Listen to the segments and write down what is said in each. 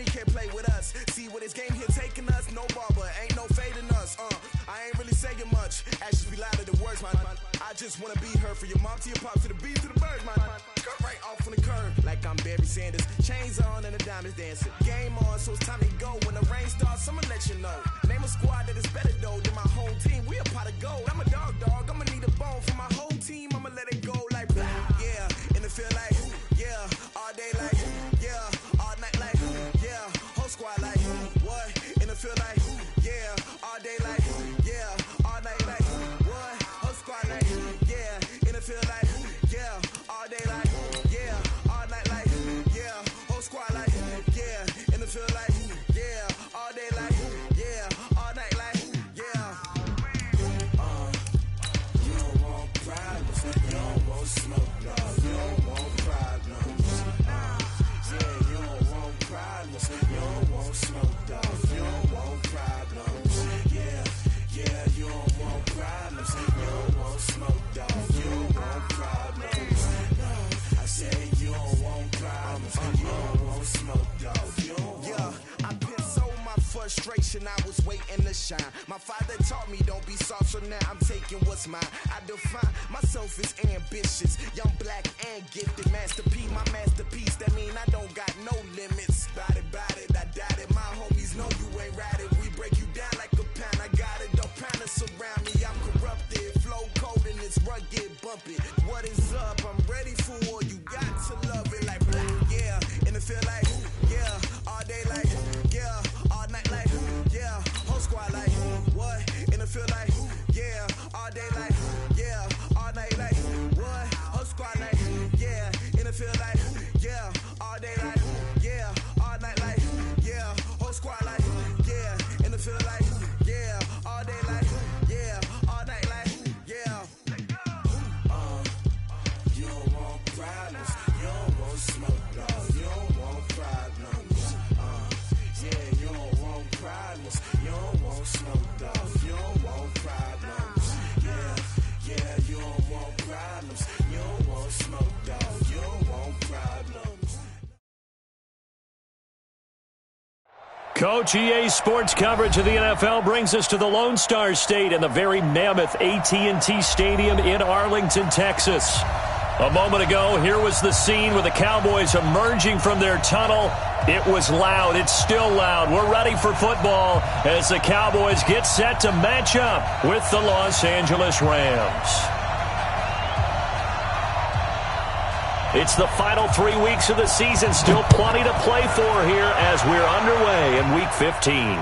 he can't play with us. See where this game here taking us, no barber, ain't no fading us. I ain't really saying much, actions be louder than words, man. I just wanna be heard from your mom to your pop to the beat to the birds, man. Cut right off on the curb, like I'm Barry Sanders. Chains on and the diamonds dancing. Game on, so it's time to go. When the rain starts, I'ma let you know. Name a squad that is better though than my whole team. We a pot of gold. I'm a dog, I'ma need a bone for my whole team. I'ma let it go like yeah, in the field like yeah, all day like yeah, all night like yeah, whole squad like what? In the field like yeah, all day like yeah, all night like what? Whole squad like yeah, in the field like yeah, all day like yeah, all night like yeah, whole squad like yeah, in the field like yeah, all day like yeah, all night like yeah. You don't want problems, you don't want smoke, no, you don't want problems. Yeah, you don't want problems, you don't want smoke, dog, you don't want problems. Yeah, you don't want problems, you don't want smoke, dog, you don't want problems. No, I said you don't want problems, you don't want smoke, dog, you don't want. Yeah, I've been so my frustration, I was waiting to shine. My father taught me don't be soft, so now I'm taking what's mine. I define myself as ambitious, young, black, and gifted. Master P, my masterpiece, that mean I don't got no limits. Bout it, I doubt it. My homies know you ain't ratted. We break you down like a pound, I got it. Don't pound us around me, I'm corrupted. Flow cold and it's rugged, bumpy. What is up? I'm ready for war. You got to love it like black, yeah. In the field like yeah, all day like yeah, all night like yeah, whole squad like what? In the field like yeah, all day like yeah, all night like what? Whole squad like yeah, in the field like yeah, all day like yeah, all night like yeah, whole squad like yeah, in the field like yeah, all day like yeah, all night like yeah. You don't want problems, you don't want smoke, no, you don't want problems. Yeah, you don't want problems, you don't want smoke, dog, you don't want problems. Yeah, you don't want problems, you don't want smoke, dog, you don't want problems. Coach, EA Sports coverage of the NFL brings us to the Lone Star State and the very mammoth AT&T Stadium in Arlington, Texas. A moment ago, here was the scene with the Cowboys emerging from their tunnel. It was loud. It's still loud. We're ready for football as the Cowboys get set to match up with the Los Angeles Rams. It's the final 3 weeks of the season. Still plenty to play for here as we're underway in Week 15.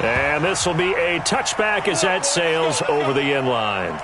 And this will be a touchback as that sails over the end line.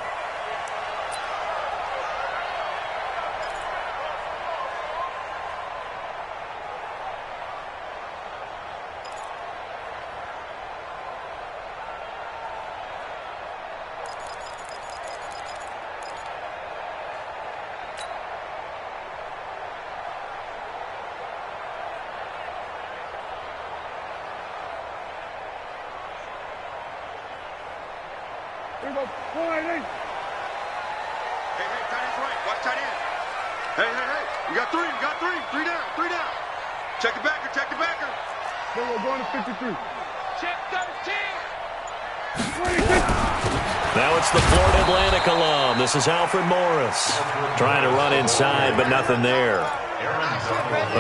Now it's the Florida Atlantic alum. This is Alfred Morris trying to run inside, but nothing there.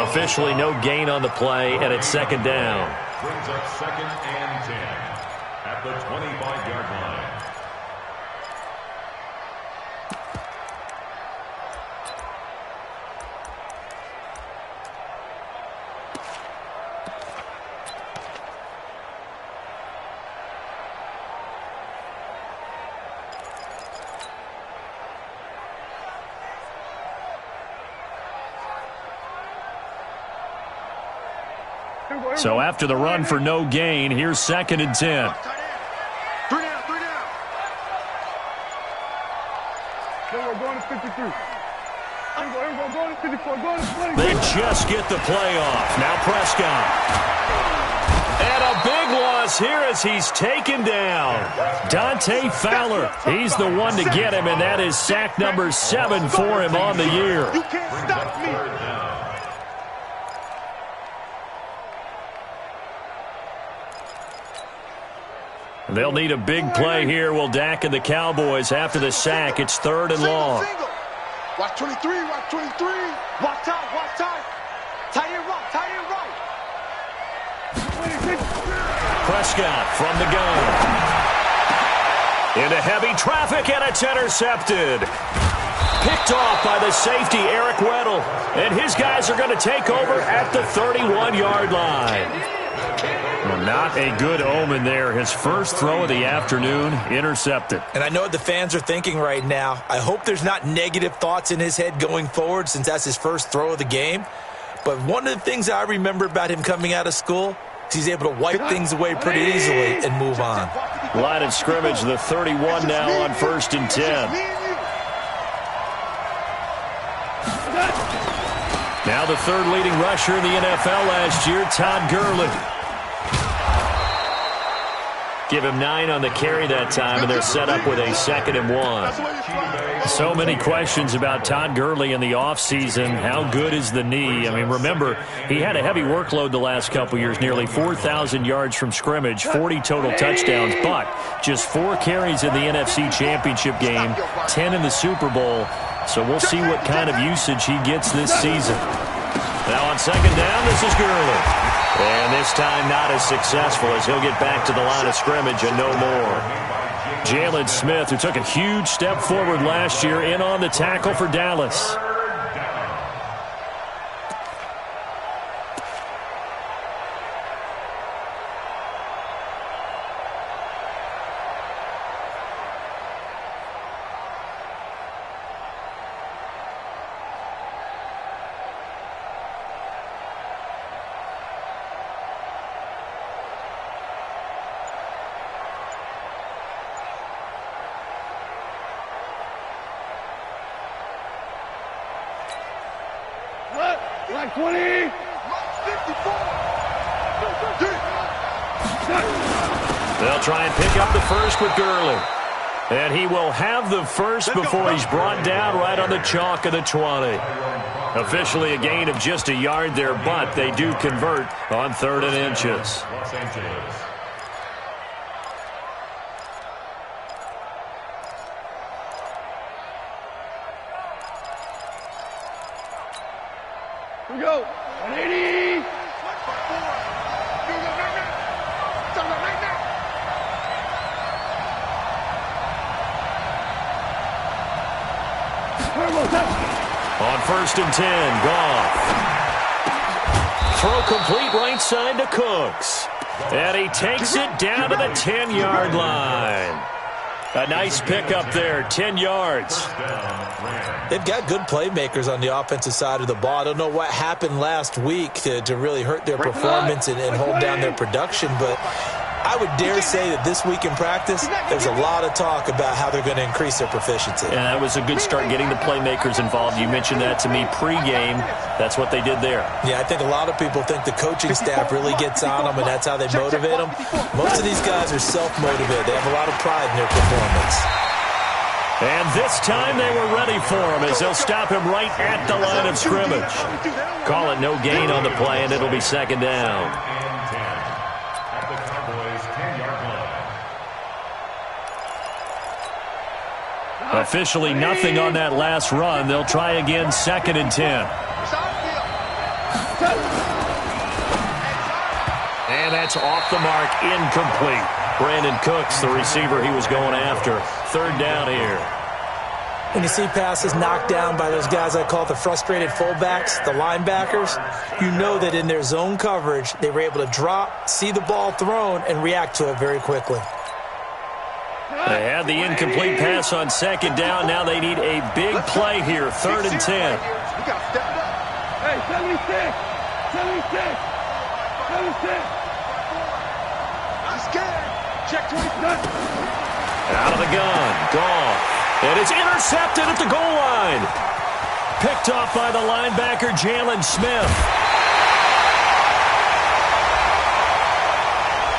Officially no gain on the play, and it's second down. Brings up 2nd and 10 at the 25-yard line. So after the run for no gain, here's 2nd and 10. Three down. We're going to 53. Going to 54. Going to 20. They just get the play off. Now Prescott. And a big loss here as he's taken down. Dante Fowler. He's the one to get him, and that is sack number 7 for him on the year. You can't stop me. They'll need a big play here. Will Dak and the Cowboys after the sack. It's 3rd and long. Watch 23, watch 23. Watch time, watch time. Tight end right, tight end right. Prescott from the gun. Into heavy traffic, and it's intercepted. Picked off by the safety, Eric Weddle. And his guys are going to take over at the 31-yard line. Well, not a good omen there. His first throw of the afternoon, intercepted. And I know what the fans are thinking right now. I hope there's not negative thoughts in his head going forward since that's his first throw of the game. But one of the things I remember about him coming out of school is he's able to wipe things away pretty easily and move on. Line of scrimmage, the 31 now on 1st and 10. Now the 3rd leading rusher in the NFL last year, Todd Gurley. Give him 9 on the carry that time, and they're set up with a 2nd and 1. So many questions about Todd Gurley in the offseason. How good is the knee? I mean, remember, he had a heavy workload the last couple years, nearly 4,000 yards from scrimmage, 40 total touchdowns, but just 4 carries in the NFC Championship game, 10 in the Super Bowl. So we'll see what kind of usage he gets this season. Now on 2nd down, this is Gurley. And this time not as successful as he'll get back to the line of scrimmage and no more. Jalen Smith, who took a huge step forward last year, in on the tackle for Dallas. Like 20. They'll try and pick up the first with Gurley. And he will have the first before he's brought down right on the chalk of the 20. Officially a gain of just a yard there, but they do convert on 3rd and inches. Los Angeles. Here we go. 180. On 1st and 10, Goff. Throw complete right side to Cooks. And he takes it down to the 10-yard line. A nice pickup there, 10 yards. They've got good playmakers on the offensive side of the ball. I don't know what happened last week to really hurt their performance and hold down their production, but I would dare say that this week in practice, there's a lot of talk about how they're going to increase their proficiency. And that was a good start getting the playmakers involved. You mentioned that to me pregame. That's what they did there. Yeah, I think a lot of people think the coaching staff really gets on them, and that's how they motivate them. Most of these guys are self-motivated. They have a lot of pride in their performance. And this time they were ready for him as they'll stop him right at the line of scrimmage. Call it no gain on the play, and it'll be 2nd down. At the Cowboys' 10-yard line. Officially nothing on that last run. They'll try again, 2nd and 10. And that's off the mark, incomplete. Brandon Cooks, the receiver he was going after. 3rd down here. When you see passes knocked down by those guys I call the frustrated fullbacks, the linebackers, you know that in their zone coverage, they were able to drop, see the ball thrown, and react to it very quickly. They had the incomplete pass on 2nd down. Now they need a big play here, 3rd and 10. We got to step it up. Hey, 76. 76. I'm scared. Check 20. Out of the gun, Goff. And it's intercepted at the goal line. Picked off by the linebacker, Jalen Smith.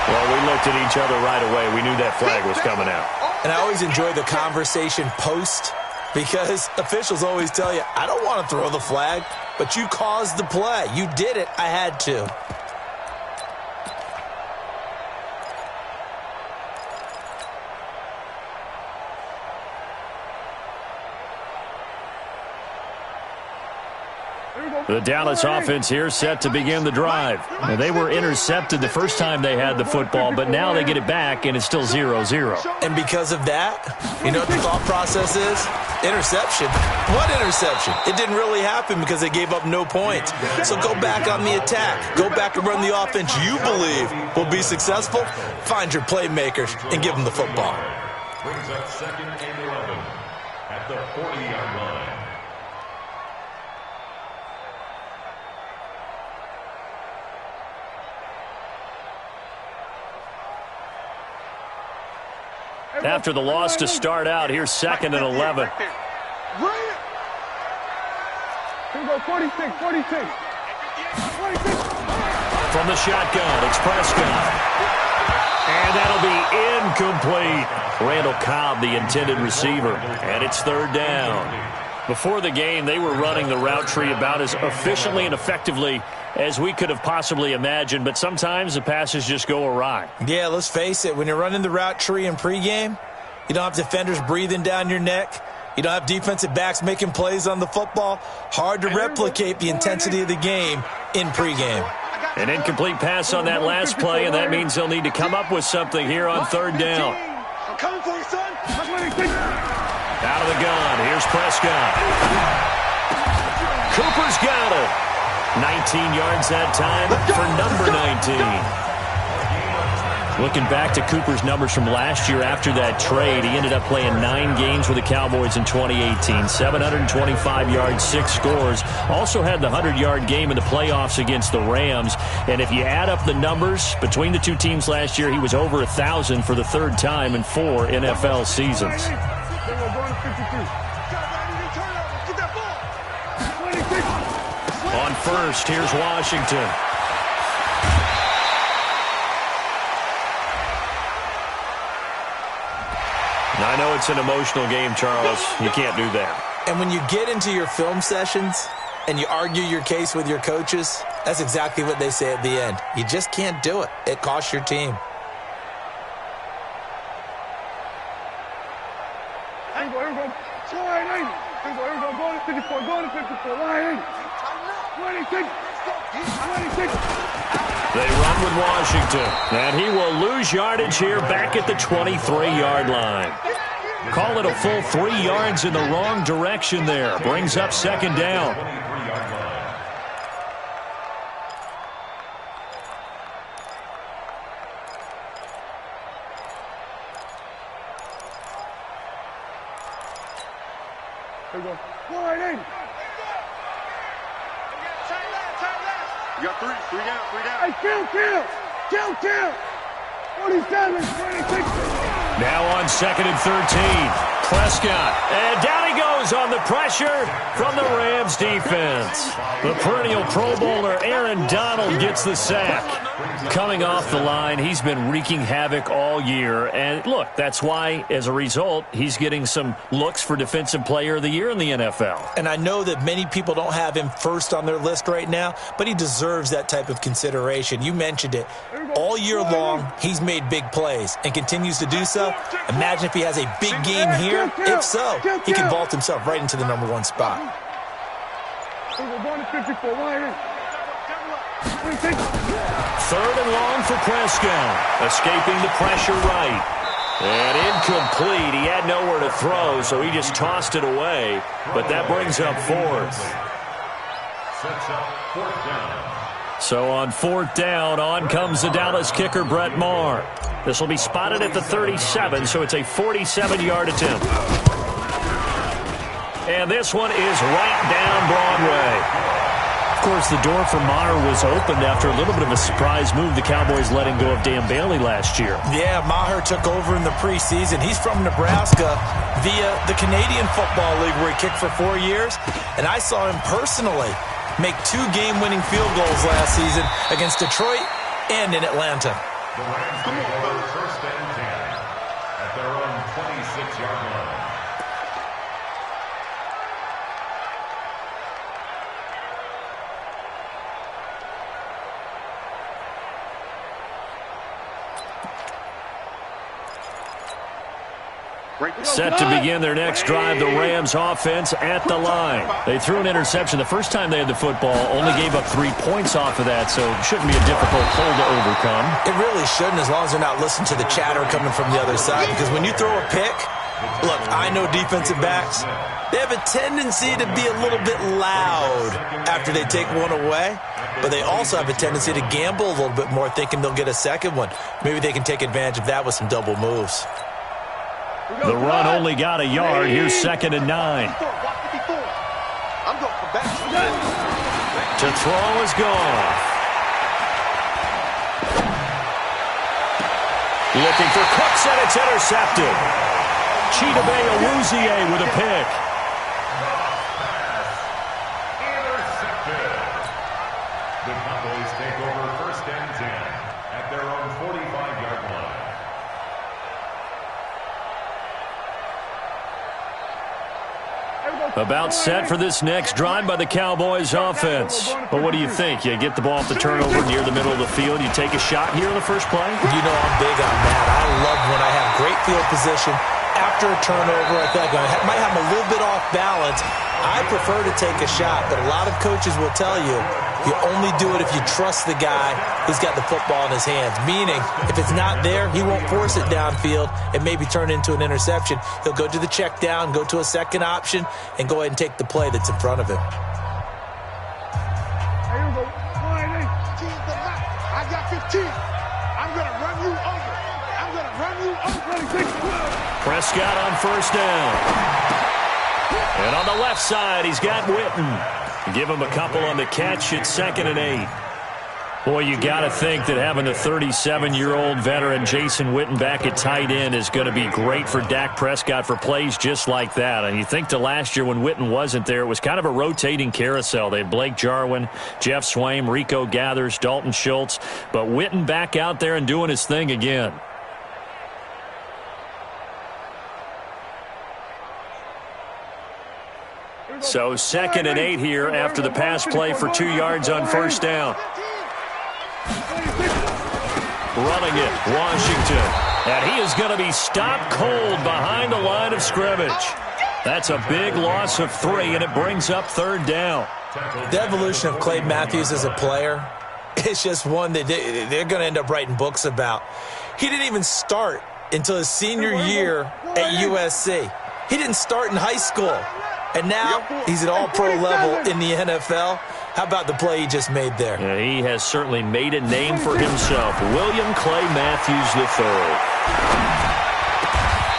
Well, we looked at each other right away. We knew that flag was coming out. And I always enjoy the conversation post because officials always tell you, I don't want to throw the flag, but you caused the play. You did it. I had to. The Dallas offense here set to begin the drive. Now, they were intercepted the first time they had the football, but now they get it back, and it's still 0-0. And because of that, you know what the thought process is? Interception. What interception? It didn't really happen because they gave up no points. So go back on the attack. Go back and run the offense you believe will be successful. Find your playmakers and give them the football. Brings up 2nd and 11 at the 40-yard line. After the loss to start out, here's 2nd and 11. Here we go, 46. From the shotgun, it's Prescott. And that'll be incomplete. Randall Cobb, the intended receiver. And it's 3rd down. Before the game, they were running the route tree about as efficiently and effectively as we could have possibly imagined, but sometimes the passes just go awry. Yeah, let's face it. When you're running the route tree in pregame, you don't have defenders breathing down your neck. You don't have defensive backs making plays on the football. Hard to replicate the intensity of the game in pregame. An incomplete pass on that last play, and that means they'll need to come up with something here on 3rd down. I'm coming for you, son. Out of the gun, here's Prescott. Cooper's got it. 19 yards that time for number 19. Looking back to Cooper's numbers from last year after that trade, he ended up playing 9 games with the Cowboys in 2018. 725 yards, 6 scores. Also had the 100-yard game in the playoffs against the Rams. And if you add up the numbers between the two teams last year, he was over 1,000 for the 3rd time in 4 NFL seasons. On 1st, here's Washington. I know it's an emotional game, Charles. You can't do that. And when you get into your film sessions and you argue your case with your coaches, that's exactly what they say at the end. You just can't do it. It costs your team. Here we go. Line 80. Here we go. Going to 54. Going to 54. Line 80. 26. They run with Washington, and he will lose yardage here back at the 23-yard line. Call it a full 3 yards in the wrong direction there. Brings up 2nd down. Here we go. Line 80. You got 3 down. Hey, kill. 47, 26. Now on 2nd and 13. Prescott. And down he goes on the pressure from the Rams defense. The perennial Pro Bowler Aaron Donald gets the sack. Coming off the line, he's been wreaking havoc all year. And look, that's why, as a result, he's getting some looks for Defensive Player of the Year in the NFL. And I know that many people don't have him first on their list right now, but he deserves that type of consideration. You mentioned it. All year long, he's made big plays and continues to do so. Imagine if he has a big game here. If so, he can vault himself right into the #1 spot. We're going to 54. Line 80. 3rd and long for Prescott. Escaping the pressure right. And incomplete. He had nowhere to throw, so he just tossed it away. But that brings up 4th. Sets up 4th down. So on 4th down, on comes the Dallas kicker, Brett Maher. This will be spotted at the 37, so it's a 47-yard attempt. And this one is right down Broadway. Of course, the door for Maher was opened after a little bit of a surprise move. The Cowboys letting go of Dan Bailey last year. Yeah, Maher took over in the preseason. He's from Nebraska via the Canadian Football League, where he kicked for 4 years. And I saw him personally make 2 game-winning field goals last season against Detroit and in Atlanta. The Rams come over 1st and 10 at their own 26-yard line. Set to begin their next drive, the Rams offense at the line. They threw an interception the first time they had the football, only gave up 3 points off of that, so it shouldn't be a difficult hole to overcome. It really shouldn't, as long as they're not listening to the chatter coming from the other side, because when you throw a pick, look, I know defensive backs, they have a tendency to be a little bit loud after they take one away, but they also have a tendency to gamble a little bit more, thinking they'll get a second one. Maybe they can take advantage of that with some double moves. The run only got a yard. Here's 2nd and 9. I'm going for back. To throw is gone. Looking for Cooks, and it's intercepted. Chidobe Awuzie with a pick. Intercepted. The Cowboys take over 1st and 10 at their own 45-yard line. About set for this next drive by the Cowboys offense. But what do you think? You get the ball off the turnover near the middle of the field. You take a shot here in the first play? You know I'm big on that. I love when I have great field position. After a turnover, I feel like I might have a little bit off balance. I prefer to take a shot, but a lot of coaches will tell you only do it if you trust the guy who's got the football in his hands. Meaning, if it's not there, he won't force it downfield and maybe turn into an interception. He'll go to the check down, go to a second option, and go ahead and take the play that's in front of him. I got 15. I'm going to run you over. I'm going to run you over. Prescott on 1st down. And on the left side, he's got Witten. Give him a couple on the catch. It's 2nd and 8. Boy, you got to think that having the 37-year-old veteran Jason Witten back at tight end is going to be great for Dak Prescott for plays just like that. And you think to last year when Witten wasn't there, it was kind of a rotating carousel. They had Blake Jarwin, Jeff Swaim, Rico Gathers, Dalton Schultz. But Witten back out there and doing his thing again. So 2nd and 8 here after the pass play for 2 yards on 1st down. Running it, Washington. And he is going to be stopped cold behind the line of scrimmage. That's a big loss of 3, and it brings up 3rd down. The evolution of Clay Matthews as a player, it's just one that they're going to end up writing books about. He didn't even start until his senior year at USC. He didn't start in high school. And now he's at all-pro level in the NFL. How about the play he just made there? Yeah, he has certainly made a name for himself. William Clay Matthews III.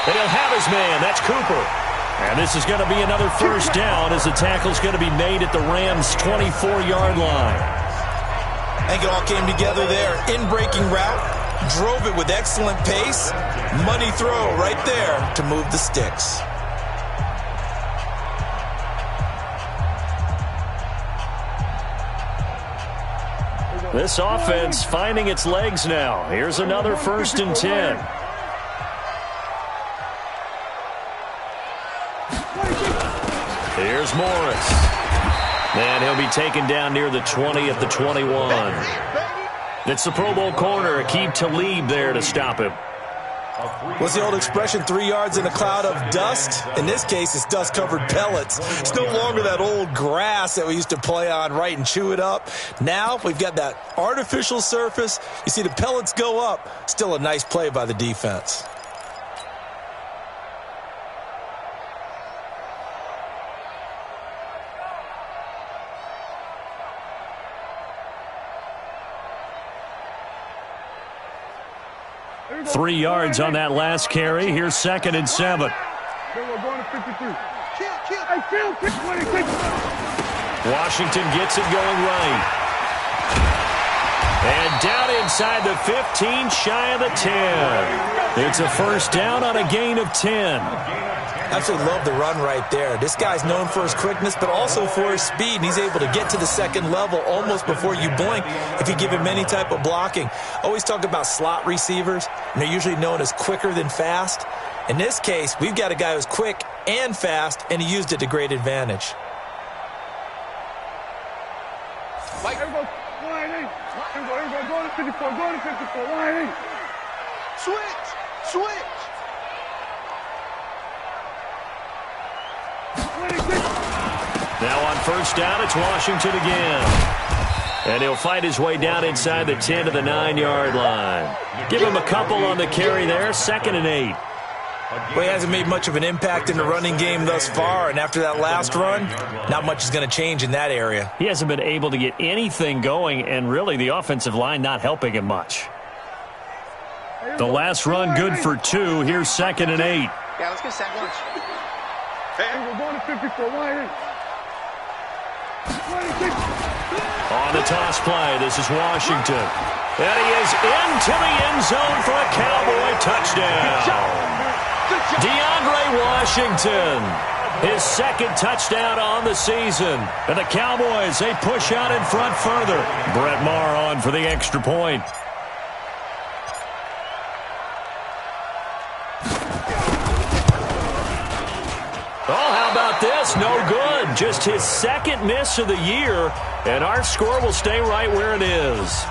And he'll have his man. That's Cooper. And this is going to be another 1st down as the tackle's going to be made at the Rams' 24-yard line. I think it all came together there. In-breaking route, drove it with excellent pace. Money throw right there to move the sticks. This offense finding its legs now. Here's another 1st and 10. Here's Morris. And he'll be taken down near the 20 at the 21. It's the Pro Bowl corner, Aqib Talib there to stop him. What's the old expression, 3 yards in a cloud of dust? In this case, it's dust-covered pellets. It's no longer that old grass that we used to play on, right, and chew it up. Now we've got that artificial surface. You see the pellets go up. Still a nice play by the defense. Three yards on that last carry. Here's 2nd and 7. Washington gets it going right. And down inside the 15, shy of the 10. It's a 1st down on a gain of 10. Absolutely love the run right there. This guy's known for his quickness, but also for his speed. And he's able to get to the 2nd level almost before you blink if you give him any type of blocking. Always talk about slot receivers, and they're usually known as quicker than fast. In this case, we've got a guy who's quick and fast, and he used it to great advantage. Switch! Now on first down, it's Washington again. And he'll fight his way down inside the 10 to the 9-yard line. Give him a couple on the carry there, 2nd and 8. Well, he hasn't made much of an impact in the running game thus far, and after that last run, not much is going to change in that area. He hasn't been able to get anything going, and really the offensive line not helping him much. The last run good for 2. Here's 2nd and 8. Yeah, let's get second. Hey, we're going to 54. Why? On the toss play, this is Washington. And he is into the end zone for a Cowboy touchdown. DeAndre Washington, his 2nd touchdown on the season. And the Cowboys, they push out in front further. Brett Maher on for the extra point. Oh, how about this? No good. Just his 2nd miss of the year, and our score will stay right where it is.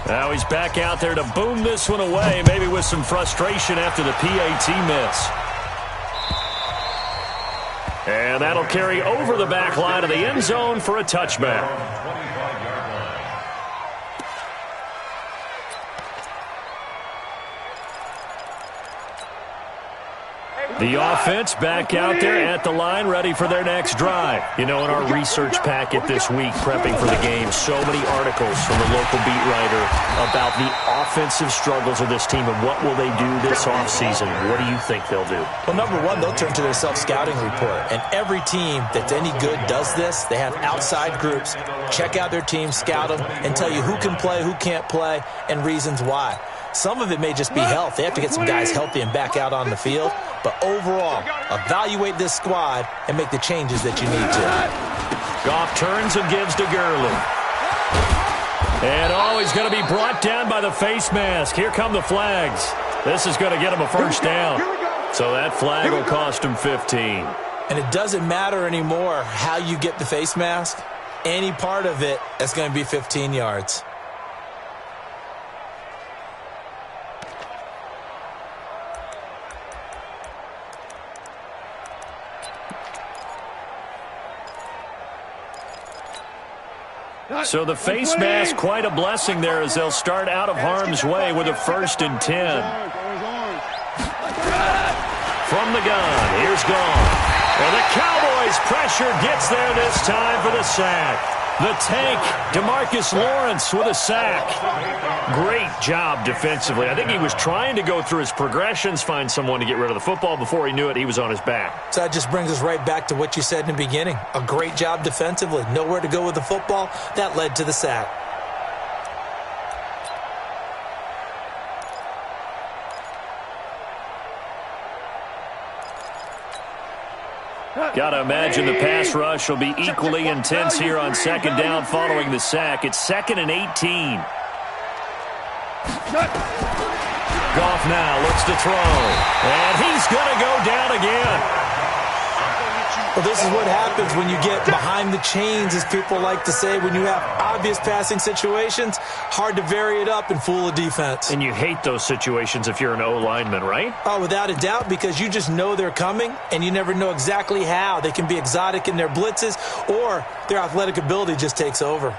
Now he's back out there to boom this one away, maybe with some frustration after the PAT miss. And that'll carry over the back line of the end zone for a touchback. The offense back out there at the line, ready for their next drive. You know, in our research packet this week, prepping for the game, so many articles from the local beat writer about the offensive struggles of this team and what will they do this offseason. What do you think they'll do? Well, number one, they'll turn to their self-scouting report. And every team that's any good does this. They have outside groups, check out their team, scout them, and tell you who can play, who can't play, and reasons why. Some of it may just be health. They have to get some guys healthy and back out on the field. But overall, evaluate this squad and make the changes that you need to. Goff turns and gives to Gurley. And he's going to be brought down by the face mask. Here come the flags. This is going to get him a first down. So that flag will cost him 15. And it doesn't matter anymore how you get the face mask. Any part of it is going to be 15 yards. So the face mask, quite a blessing there as they'll start out of harm's way with a 1st and 10. From the gun, here's Goff. And the Cowboys' pressure gets there this time for the sack. The tank, DeMarcus Lawrence with a sack. Great job defensively. I think he was trying to go through his progressions, find someone to get rid of the football. Before he knew it, he was on his back. So that just brings us right back to what you said in the beginning. A great job defensively. Nowhere to go with the football. That led to the sack. Got to imagine the pass rush will be equally intense here on 2nd down following the sack. It's 2nd and 18. Goff now looks to throw. And he's going to go down again. Well, this is what happens when you get behind the chains, as people like to say. When you have obvious passing situations, hard to vary it up and fool a defense. And you hate those situations if you're an O-lineman, right? Oh, without a doubt, because you just know they're coming, and you never know exactly how. They can be exotic in their blitzes, or their athletic ability just takes over.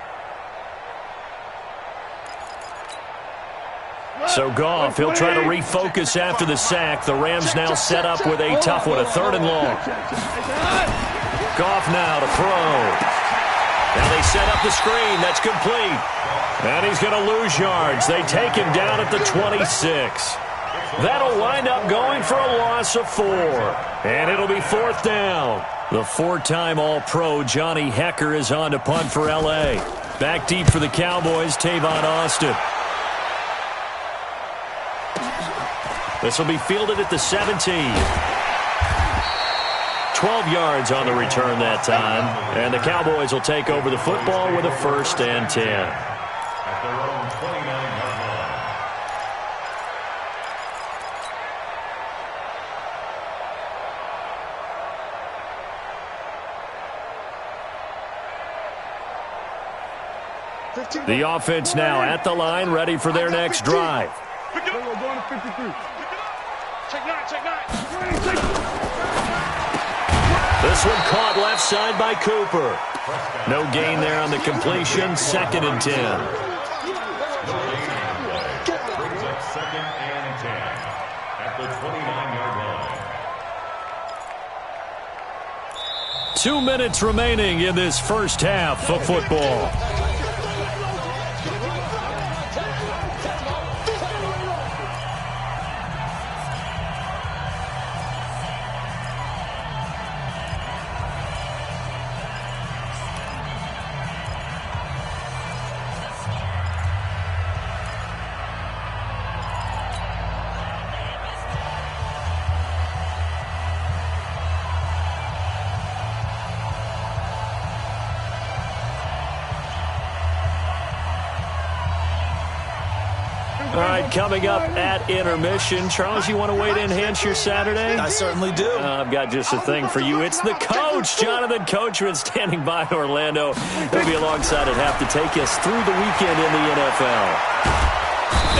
So Goff, he'll try to refocus after the sack. The Rams now set up with a tough one, a 3rd and long. Goff now to throw. Now they set up the screen. That's complete. And he's going to lose yards. They take him down at the 26. That'll wind up going for a loss of 4. And it'll be 4th down. The 4-time All-Pro Johnny Hecker is on to punt for L.A. Back deep for the Cowboys, Tavon Austin. This will be fielded at the 17. 12 yards on the return that time. And the Cowboys will take over the football with a 1st and 10. At their own 29-yard line. The offense now at the line, ready for their next drive. We're going to 53. This one caught left side by Cooper. No gain there on the completion. 2nd and 10. Brings up 2nd and 10 at the 29-yard line. 2 minutes remaining in this first half of football. All right, coming up at intermission. Charles, you want to wait to enhance your Saturday? I certainly do. I've got just a thing for you. It's the coach, Jonathan Coachman, standing by in Orlando. He'll be alongside at half to take us through the weekend in the NFL.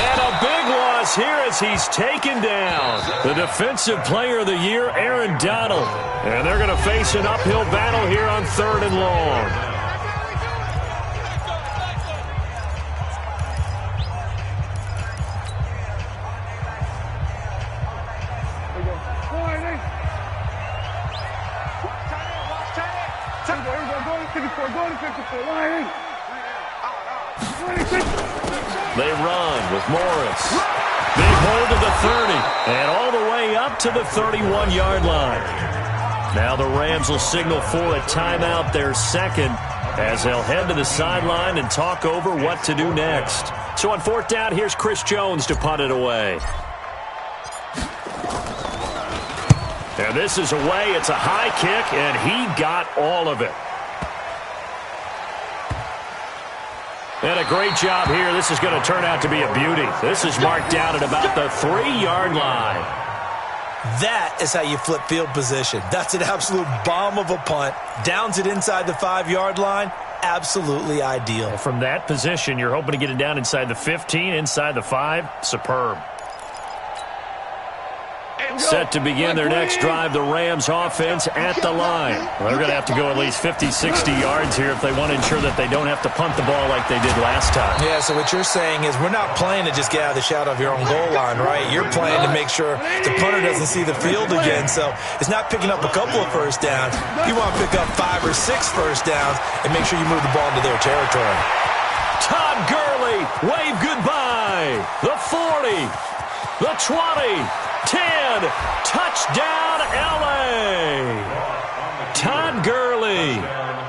And a big loss here as he's taken down. The Defensive Player of the Year, Aaron Donald. And they're going to face an uphill battle here on 3rd and long. They run with Morris. Big hold of the 30 and all the way up to the 31-yard line. Now the Rams will signal for a timeout, their 2nd, as they'll head to the sideline and talk over what to do next. So on 4th down, here's Chris Jones to punt it away. And this is away. It's a high kick, and he got all of it. And a great job here. This is going to turn out to be a beauty. This is marked down at about the 3-yard line. That is how you flip field position. That's an absolute bomb of a punt. Downs it inside the 5-yard line. Absolutely ideal. Well, from that position, you're hoping to get it down inside the 15, inside the 5. Superb. Set to begin their next drive, the Rams offense at the line. Well, they're going to have to go at least 50, 60 yards here if they want to ensure that they don't have to punt the ball like they did last time. Yeah, so what you're saying is we're not playing to just get out of the shadow of your own goal line, right? You're playing to make sure the punter doesn't see the field again. So it's not picking up a couple of first downs. You want to pick up 5 or 6 first downs and make sure you move the ball into their territory. Todd Gurley, wave goodbye. The 40, the 20. 10, touchdown LA. Todd Gurley,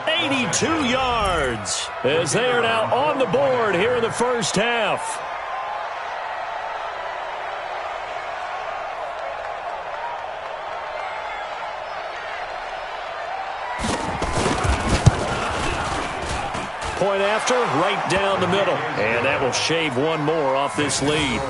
82 yards, as they are now on the board here in the first half. Point after, right down the middle, and that will shave one more off this lead.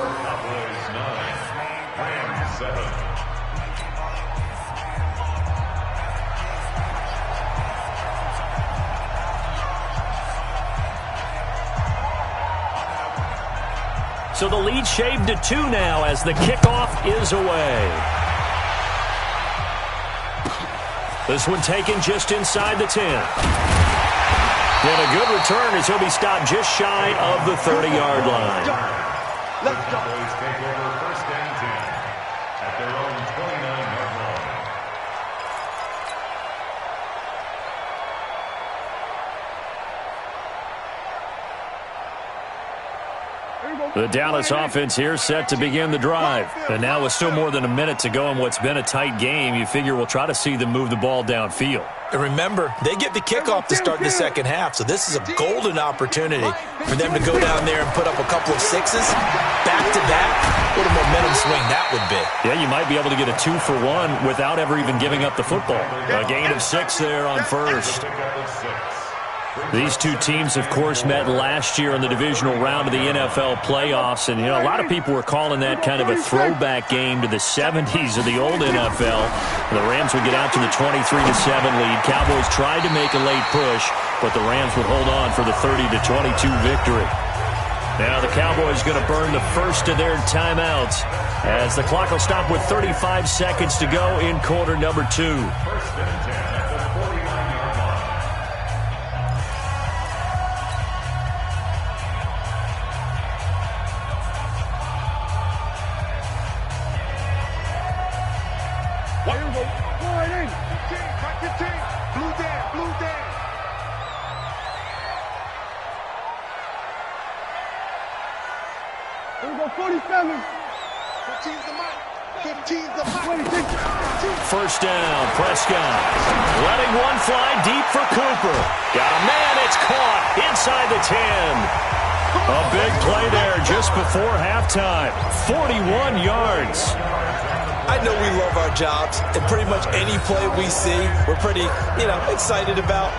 So the lead shaved to 2 now as the kickoff is away. This one taken just inside the 10. And a good return as he'll be stopped just shy of the 30-yard line. The Cowboys take over 1st and 10 at their own 29-yard line. The Dallas offense here set to begin the drive. And now with still more than a minute to go in what's been a tight game, you figure we'll try to see them move the ball downfield. And remember, they get the kickoff to start the second half, so this is a golden opportunity for them to go down there and put up a couple of 6s back-to-back. What a momentum swing that would be. Yeah, you might be able to get a 2-for-1 without ever even giving up the football. A gain of 6 there on first. These two teams, of course, met last year in the divisional round of the NFL playoffs. And, you know, a lot of people were calling that kind of a throwback game to the 70s of the old NFL. The Rams would get out to the 23-7 lead. Cowboys tried to make a late push, but the Rams would hold on for the 30-22 victory. Now the Cowboys going to burn the first of their timeouts as the clock will stop with 35 seconds to go in quarter number 2. First and 10 at the 49-yard line. Here we go. Wide in. 15. Blue down, blue down. Here we go. 47. 15's the mic. 15's the mic. 26. First down, Prescott. Letting one fly deep for Cooper. Got a man, it's caught inside the 10. A big play there just before halftime. 41 yards. I know we love our jobs, and pretty much any play we see, we're pretty, excited about.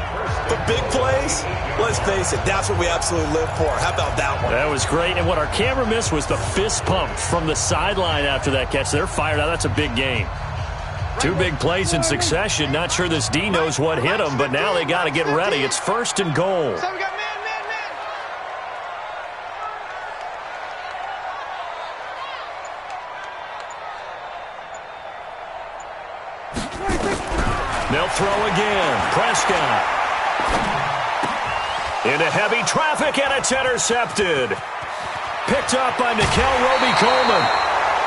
But big plays, let's face it, that's what we absolutely live for. How about that one? That was great, and what our camera missed was the fist pump from the sideline after that catch. They're fired out. That's a big game. 2 big plays in succession. Not sure this D knows what hit him, but now they got to get ready. It's first and goal. So we got man. They'll throw again. Prescott. Into heavy traffic, and it's intercepted. Picked up by Nickel Roby-Coleman.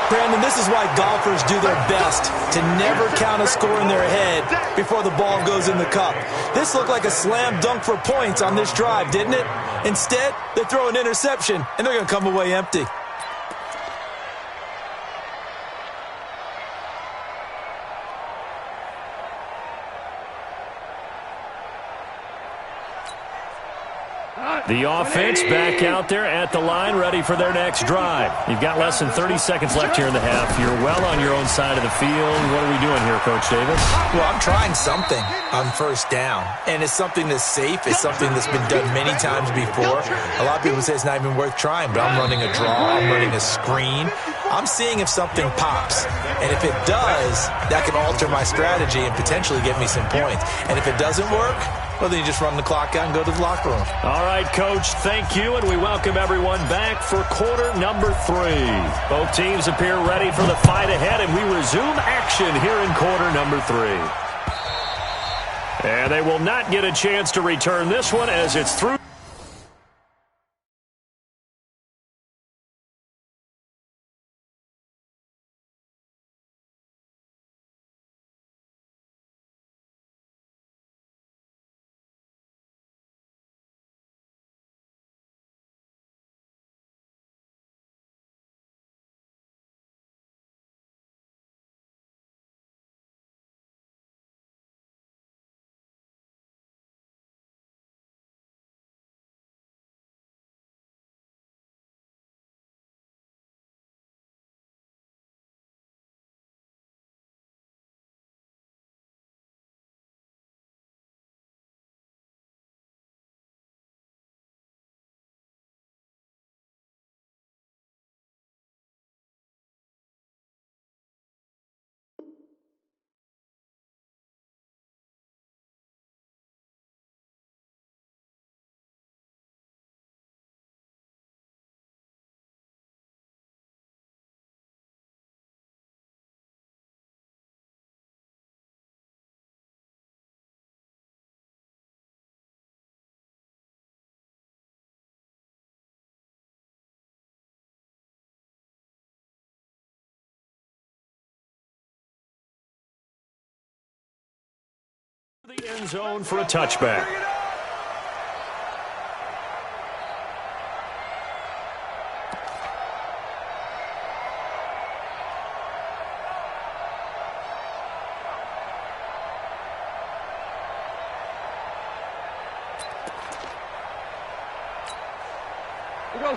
Brandon, this is why golfers do their best to never count a score in their head before the ball goes in the cup. This looked like a slam dunk for points on this drive, didn't it? Instead, they throw an interception, and they're going to come away empty. The offense back out there at the line, ready for their next drive. You've got less than 30 seconds left here in the half. You're well on your own side of the field. What are we doing here, Coach Davis? Well, I'm trying something on first down, and it's something that's safe. It's something that's been done many times before. A lot of people say it's not even worth trying, but I'm running a draw. I'm running a screen. I'm seeing if something pops, and if it does, that can alter my strategy and potentially get me some points. And if it doesn't work, well, then you just run the clock out and go to the locker room. All right, Coach, thank you, and we welcome everyone back for quarter number 3. Both teams appear ready for the fight ahead, and we resume action here in quarter number 3. And they will not get a chance to return this one as it's through. The end zone for a touchback.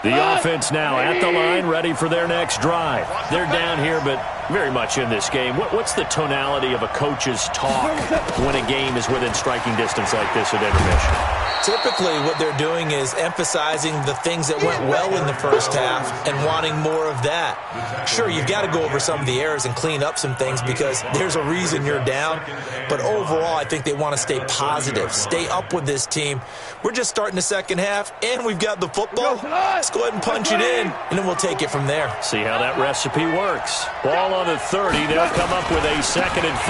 The offense now at the line, ready for their next drive. They're down here, but very much in this game. What's the tonality of a coach's talk when a game is within striking distance like this at intermission? Typically, what they're doing is emphasizing the things that went well in the first half and wanting more of that. Sure, you've got to go over some of the errors and clean up some things because there's a reason you're down. But overall, I think they want to stay positive, stay up with this team. We're just starting the second half, and we've got the football. Let's go ahead and punch it in, and then we'll take it from there. See how that recipe works. Ball on the 30. They'll come up with a 2nd and 5.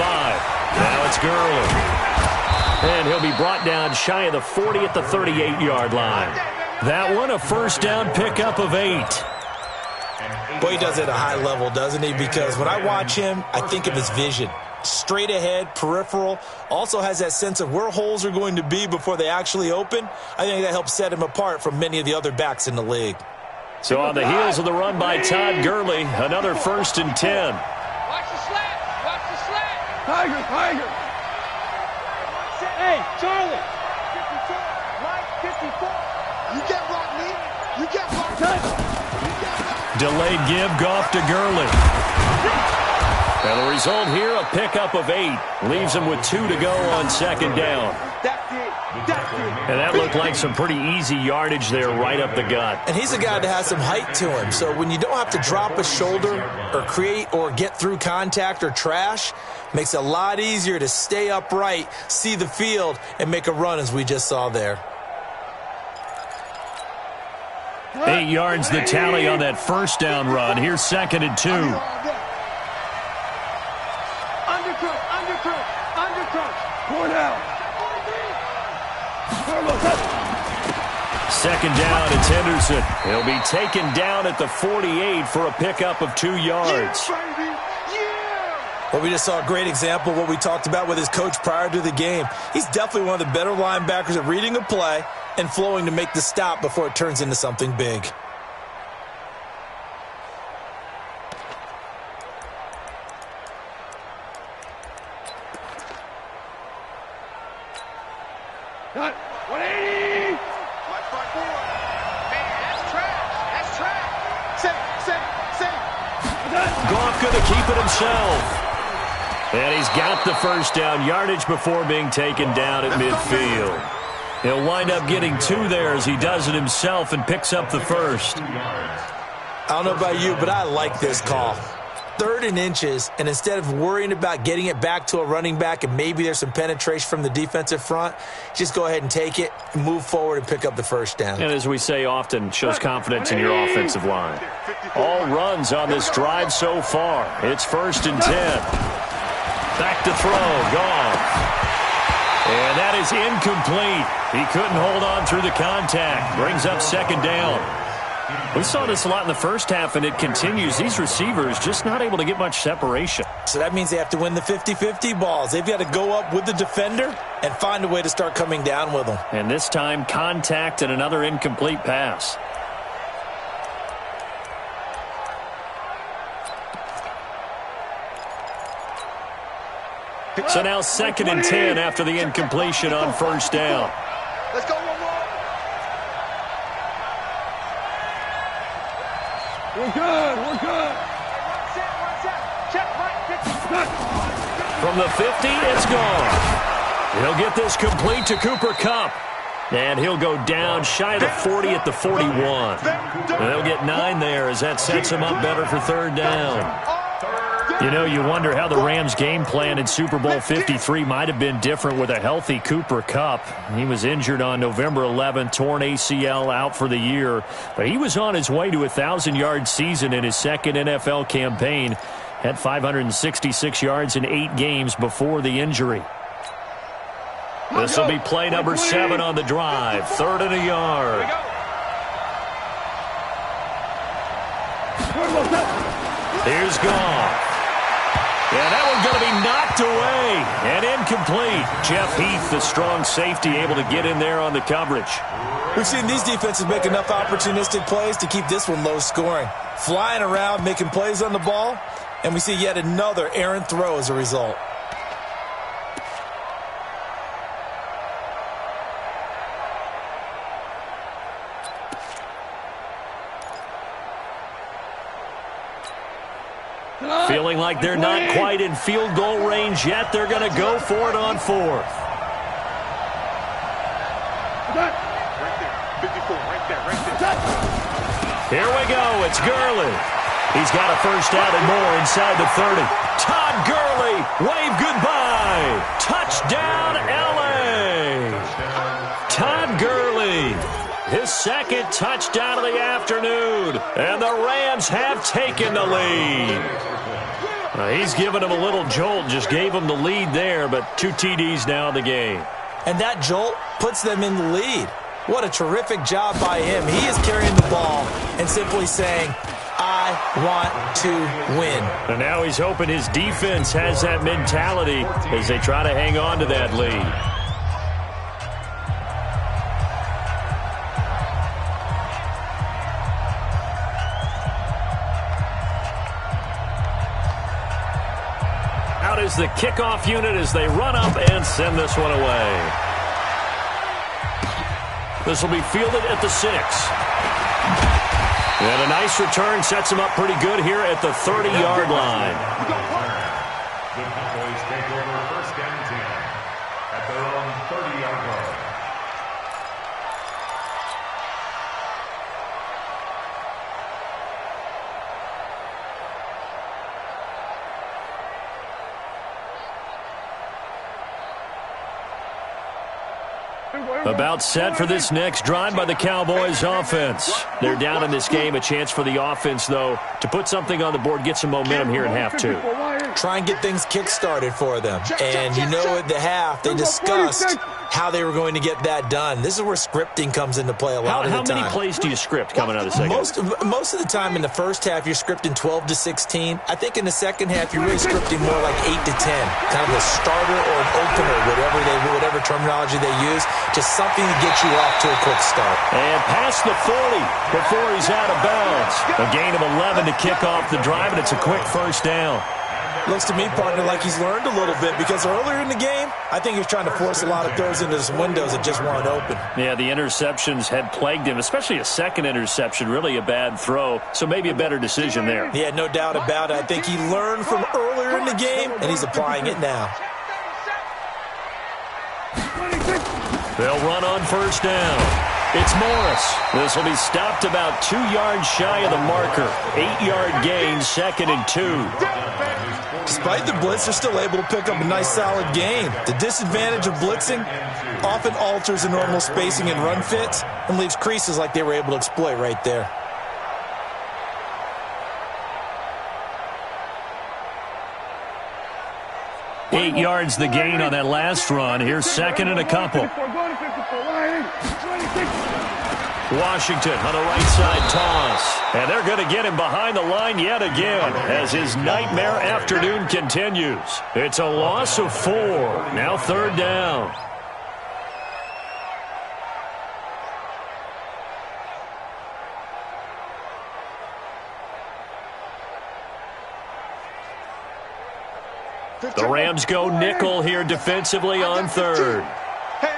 Now it's Gurley. And he'll be brought down shy of the 40 at the 38-yard line. That one, a first down pickup of 8. Boy, he does it at a high level, doesn't he? Because when I watch him, I think of his vision. Straight ahead, peripheral, also has that sense of where holes are going to be before they actually open. I think that helps set him apart from many of the other backs in the league. So on the heels of the run by Todd Gurley, another 1st and 10. Watch the slant. Watch the slant. Tiger. Hey, Charlie. 54. Mike, 54. You can't block me. You can't block me. Delayed give, Goff to Gurley. And the result here, a pickup of 8. Leaves him with 2 to go on 2nd down. And that looked like some pretty easy yardage there right up the gut. And he's a guy that has some height to him. So when you don't have to drop a shoulder or create or get through contact or trash, makes it a lot easier to stay upright, see the field, and make a run as we just saw there. 8 yards the tally on that first down run. Here's 2nd and 2. Undercrook. Pull down. 2nd down, it's Henderson. He'll be taken down at the 48 for a pickup of 2 yards. Well, we just saw a great example of what we talked about with his coach prior to the game. He's definitely one of the better linebackers at reading a play and flowing to make the stop before it turns into something big. Got 180. That's trash. Save. Goff going to keep it himself. And he's got the first down yardage before being taken down at midfield. He'll wind up getting 2 there as he does it himself and picks up the first. I don't know about you, but I like this call. 3rd and inches, and instead of worrying about getting it back to a running back and maybe there's some penetration from the defensive front, just go ahead and take it, move forward, and pick up the first down. And as we say often, shows confidence in your offensive line. All runs on this drive so far. It's 1st and 10. Back to throw, Goff. And that is incomplete. He couldn't hold on through the contact. Brings up 2nd down. We saw this a lot in the first half, and it continues. These receivers just not able to get much separation. So that means they have to win the 50-50 balls. They've got to go up with the defender and find a way to start coming down with them. And this time, contact and another incomplete pass. So now 2nd and 10 after the incompletion on 1st down. Let's go one more. We're good. From the 50, it's gone. He'll get this complete to Cooper Kupp. And he'll go down shy of the 40 at the 41. And they'll get 9 there as that sets him up better for 3rd down. You know, you wonder how the Rams' game plan in Super Bowl 53 might have been different with a healthy Cooper Kupp. He was injured on November 11th, torn ACL, out for the year. But he was on his way to a 1,000-yard season in his 2nd NFL campaign. Had 566 yards in 8 games before the injury. This will be play number 7 on the drive. 3rd and a yard. Here's Goff. And that one's going to be knocked away and incomplete. Jeff Heath, the strong safety, able to get in there on the coverage. We've seen these defenses make enough opportunistic plays to keep this one low scoring. Flying around, making plays on the ball, and we see yet another errant throw as a result. Feeling like they're not quite in field goal range yet. They're going to go for it on fourth. Right there. 54, right there. Here we go. It's Gurley. He's got a first down and more inside the 30. Todd Gurley, wave goodbye. Touchdown, L.A. Todd Gurley, his second touchdown of the afternoon. And the Rams have taken the lead. He's given him a little jolt, just gave him the lead there, but 2 TDs now in the game. And that jolt puts them in the lead. What a terrific job by him. He is carrying the ball and simply saying, I want to win. And now he's hoping his defense has that mentality as they try to hang on to that lead. Out is the kickoff unit as they run up and send this one away. This will be fielded at the 6. And a nice return sets him up pretty good here at the 30-yard line. The Cowboys take over first and 10 at their own 30-yard line. About set for this next drive by the Cowboys offense. They're down in this game. A chance for the offense, though, to put something on the board, get some momentum here in half 2. Try and get things kick-started for them. And you know at the half, they discussed how they were going to get that done. This is where scripting comes into play a lot of the time. How many plays do you script coming out of the second? Most of the time in the first half, you're scripting 12 to 16. I think in the second half, you're really scripting more like 8 to 10. Kind of a starter or an opener, whatever terminology they use. Just something to get you off to a quick start. And past the 40 before he's out of bounds. A gain of 11 to kick off the drive, and it's a quick first down. Looks to me, partner, like he's learned a little bit because earlier in the game, I think he was trying to force a lot of throws into some windows that just weren't open. Yeah, the interceptions had plagued him, especially a second interception, really a bad throw, so maybe a better decision there. Yeah, no doubt about it. I think he learned from earlier in the game, and he's applying it now. They'll run on first down. It's Morris. This will be stopped about 2 yards shy of the marker. 8-yard gain, 2nd and 2. Despite the blitz, they're still able to pick up a nice solid gain. The disadvantage of blitzing often alters the normal spacing and run fits and leaves creases like they were able to exploit right there. Eight yards the gain on that last run. Here's 2nd and a couple. Washington on the right side toss. And they're going to get him behind the line yet again as his nightmare afternoon continues. It's a loss of 4. Now 3rd down. The Rams go nickel here defensively on 3rd. Hey.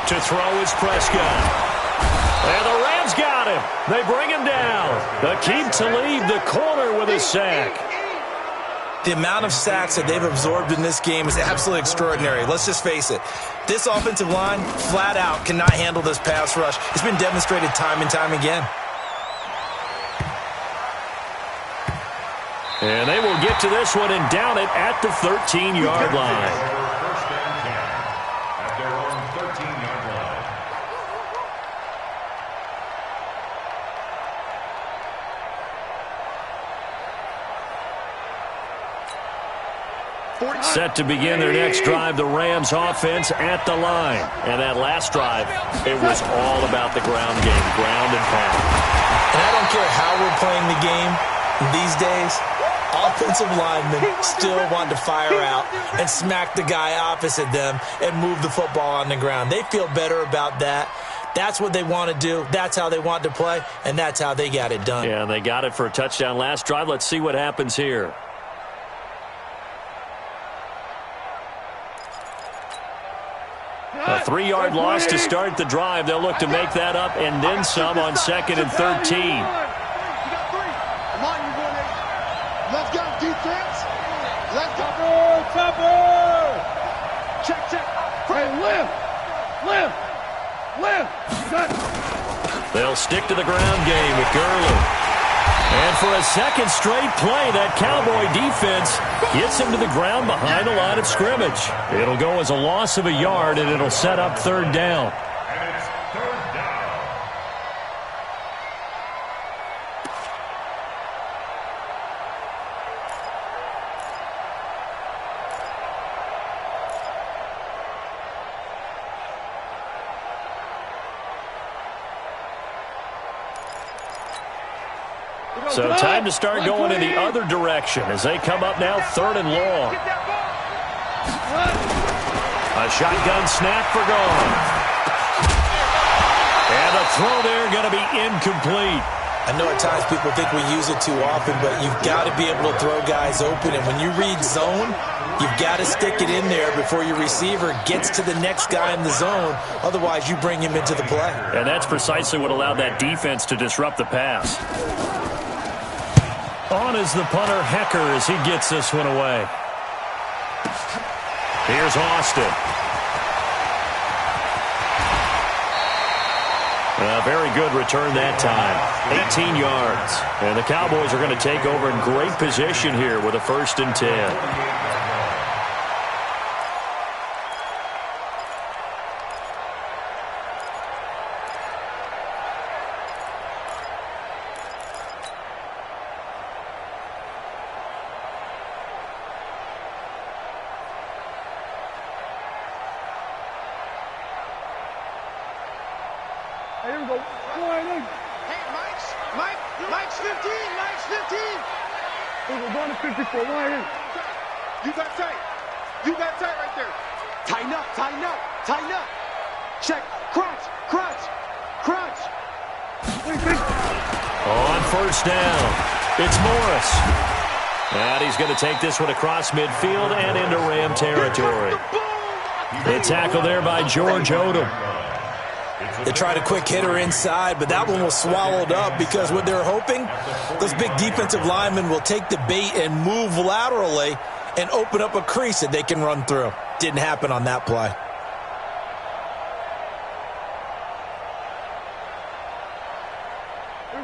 To throw is Prescott. And the Rams got him. They bring him down. Aqib Talib, the corner, with a sack. The amount of sacks that they've absorbed in this game is absolutely extraordinary. Let's just face it. This offensive line, flat out, cannot handle this pass rush. It's been demonstrated time and time again. And they will get to this one and down it at the 13-yard line. First and 10 at their own 13-yard line. Set to begin their next drive, the Rams offense at the line. And that last drive, it was all about the ground game, ground and pound. And I don't care how we're playing the game these days, offensive linemen still want to fire out and smack the guy opposite them and move the football on the ground. They feel better about that. That's what they want to do. That's how they want to play, and that's how they got it done. Yeah, they got it for a touchdown last drive. Let's see what happens here. A 3-yard loss to start the drive. They'll look to make that up and then some on 2nd and 13. You got 3. Come on, you boy. Let's go, defense. Let's go. Topper! Check, check. Hey, lift! They'll stick to the ground game with Gurley. And for a second straight play, that Cowboy defense gets him to the ground behind the line of scrimmage. It'll go as a loss of a yard, and it'll set up 3rd down. And it's 3rd down. So time to start going in the other direction as they come up now 3rd and long. A shotgun snap for gone. And the throw there going to be incomplete. I know at times people think we use it too often, but you've got to be able to throw guys open. And when you read zone, you've got to stick it in there before your receiver gets to the next guy in the zone. Otherwise, you bring him into the play. And that's precisely what allowed that defense to disrupt the pass. On is the punter, Hecker, as he gets this one away. Here's Austin. A very good return that time. 18 yards. And the Cowboys are going to take over in great position here with a 1st and 10. Here we go. Hey, Mike's 15. Mike's 15. We're going to 54. Line in. You got tight. You got tight right there. Tighten up, tighten up, tighten up. Check. Crunch, crunch, crunch. On 1st down, it's Morris. And he's going to take this one across midfield and into Ram territory. The tackle there by George Odom. They tried a quick hitter inside, but that one was swallowed up because what they're hoping, those big defensive linemen will take the bait and move laterally and open up a crease that they can run through. Didn't happen on that play.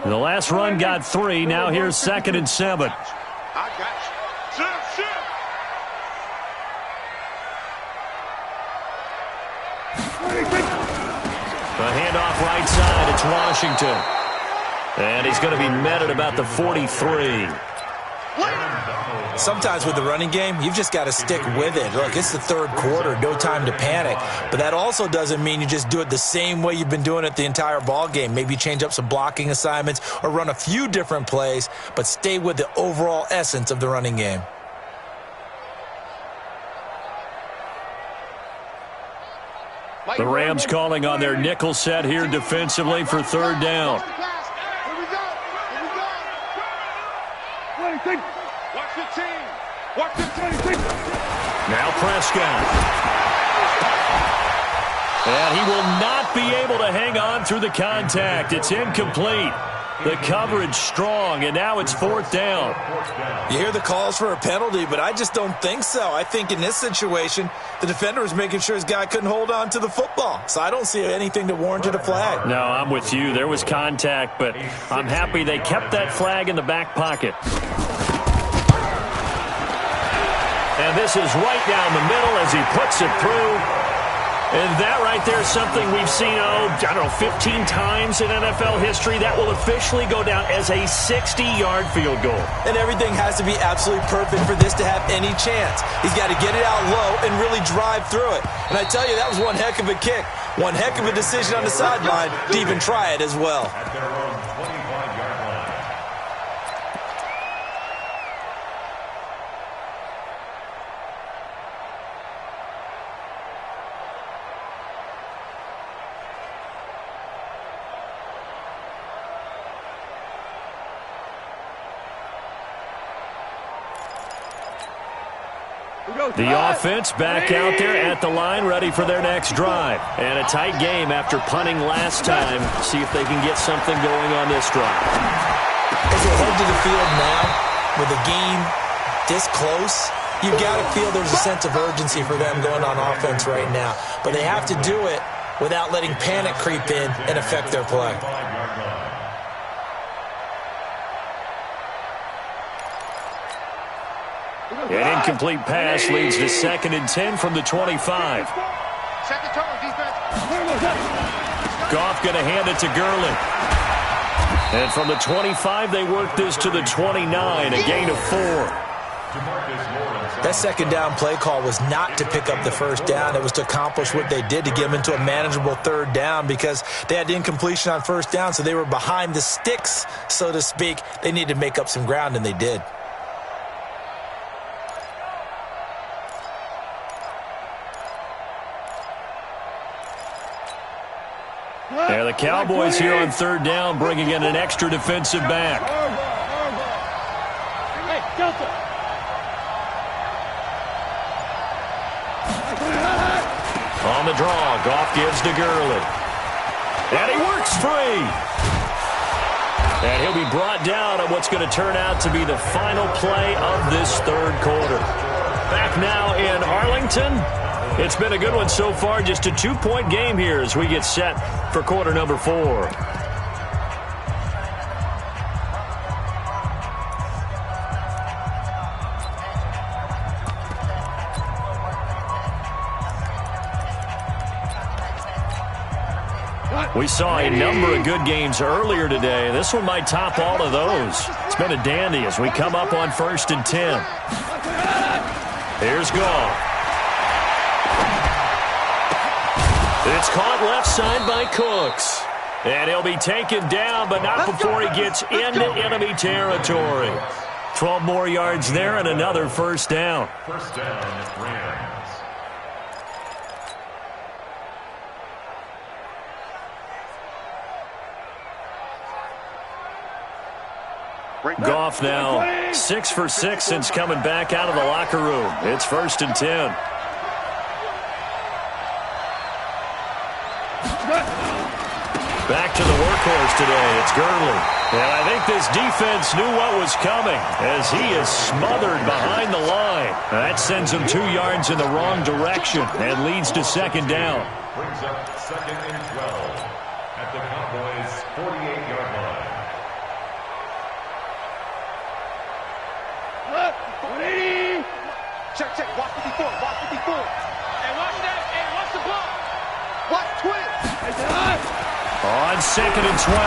The last run got 3. Now here's 2nd and 7. I got you. Shit. A handoff right side. It's Washington. And he's going to be met at about the 43. Sometimes with the running game, you've just got to stick with it. Look, it's the 3rd quarter, no time to panic. But that also doesn't mean you just do it the same way you've been doing it the entire ball game. Maybe change up some blocking assignments or run a few different plays, but stay with the overall essence of the running game. The Rams calling on their nickel set here defensively for 3rd down. Here we go. Watch the team. Watch the team. Now Prescott. And he will not be able to hang on through the contact. It's incomplete. The coverage strong, and now it's 4th down. You hear the calls for a penalty, but I just don't think so. I think in this situation, the defender was making sure his guy couldn't hold on to the football. So I don't see anything to warrant a flag. No, I'm with you. There was contact, but I'm happy they kept that flag in the back pocket. And this is right down the middle as he puts it through. And that right there is something we've seen, 15 times in NFL history. That will officially go down as a 60-yard field goal. And everything has to be absolutely perfect for this to have any chance. He's got to get it out low and really drive through it. And I tell you, that was one heck of a kick. One heck of a decision on the sideline to even try it as well. At their own 25-yard line. The offense back out there at the line, ready for their next drive. And a tight game after punting last time. See if they can get something going on this drive. As they head to the field now, with the game this close, you've got to feel there's a sense of urgency for them going on offense right now. But they have to do it without letting panic creep in and affect their play. An incomplete pass leads to 2nd and 10 from the 25. Second turn, defense. Goff going to hand it to Gurley. And from the 25, they work this to the 29, a gain of 4. That second down play call was not to pick up the first down. It was to accomplish what they did, to get them into a manageable third down, because they had incompletion on first down, so they were behind the sticks, so to speak. They needed to make up some ground, and they did. Yeah, the Cowboys here on third down, bringing in an extra defensive back. Hey, Delta. On the draw, Goff gives to Gurley. And he works free. And he'll be brought down on what's going to turn out to be the final play of this third quarter. Back now in Arlington. It's been a good one so far. Just a 2-point game here as we get set for quarter number 4. We saw a number of good games earlier today. This one might top all of those. It's been a dandy as we come up on 1st and 10. Here's Goff. It's caught left side by Cooks. And he'll be taken down, but not before he gets into enemy territory. 12 more yards there and another first down. First down, Rams. Goff now 6 for 6 since coming back out of the locker room. It's 1st and 10. Back to the workhorse today. It's Gurley. And I think this defense knew what was coming as he is smothered behind the line. That sends him 2 yards in the wrong direction and leads to 2nd down. Brings up 2nd and 12 at the Cowboys' 48-yard line. Check, check. Watch 54. Watch 54. Hey, watch that. Hey, watch the ball. Watch twist. On 2nd and 12,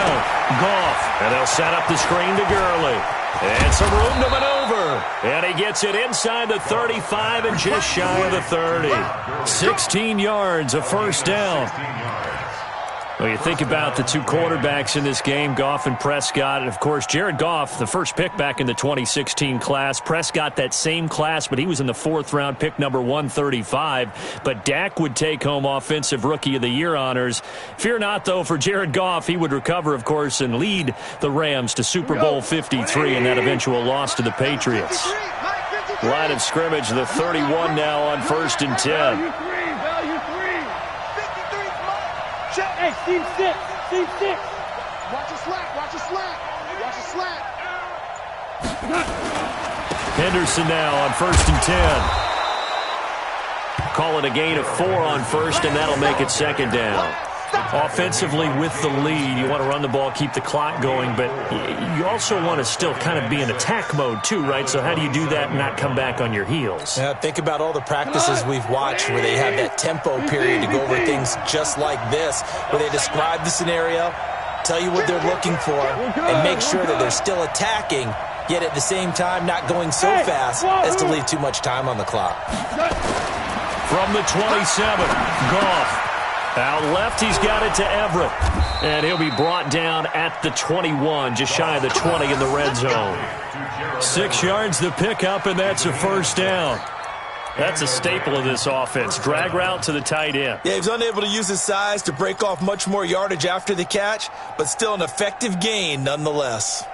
Goff. And they'll set up the screen to Gurley. And some room to maneuver. And he gets it inside the 35 and just shy of the 30. 16 yards, a first down. Well, you think about the 2 quarterbacks in this game, Goff and Prescott. And, of course, Jared Goff, the first pick back in the 2016 class. Prescott, that same class, but he was in the 4th round, pick number 135. But Dak would take home Offensive Rookie of the Year honors. Fear not, though, for Jared Goff. He would recover, of course, and lead the Rams to Super Bowl 53 and that eventual loss to the Patriots. Line of scrimmage, the 31 now on 1st and 10. Hey, Steve 6. Steve 6. Watch a slant. Watch a slant. Watch a slant. Henderson now on 1st and 10. Call it a gain of 4 on 1st, and that'll make it 2nd down. Offensively with the lead, you want to run the ball, keep the clock going, but you also want to still kind of be in attack mode too, right? So how do you do that and not come back on your heels? Yeah, think about all the practices we've watched where they have that tempo period to go over things just like this, where they describe the scenario, tell you what they're looking for, and make sure that they're still attacking, yet at the same time not going so fast as to leave too much time on the clock. From the 27, Goff. Out left, he's got it to Everett. And he'll be brought down at the 21, just shy of the 20 in the red zone. 6 yards the pickup, and that's a first down. That's a staple of this offense. Drag route to the tight end. Yeah, he was unable to use his size to break off much more yardage after the catch, but still an effective gain nonetheless.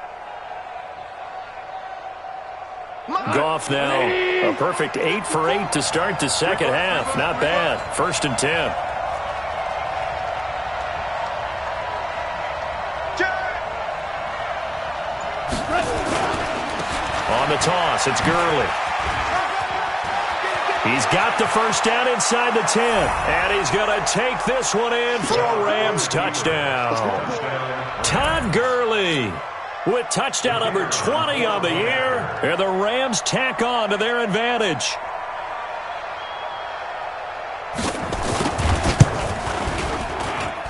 Goff now, a perfect 8 for 8 to start the second half. Not bad. 1st and 10. On the toss, it's Gurley. He's got the first down inside the 10. And he's going to take this one in for a Rams touchdown. Todd Gurley with touchdown number 20 on the year. And the Rams tack on to their advantage.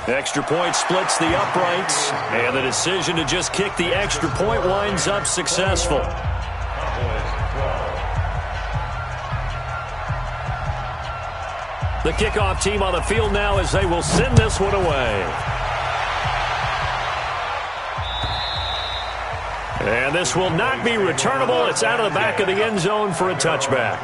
Extra point splits the uprights. And the decision to just kick the extra point winds up successful. The kickoff team on the field now as they will send this one away. And this will not be returnable. It's out of the back of the end zone for a touchback.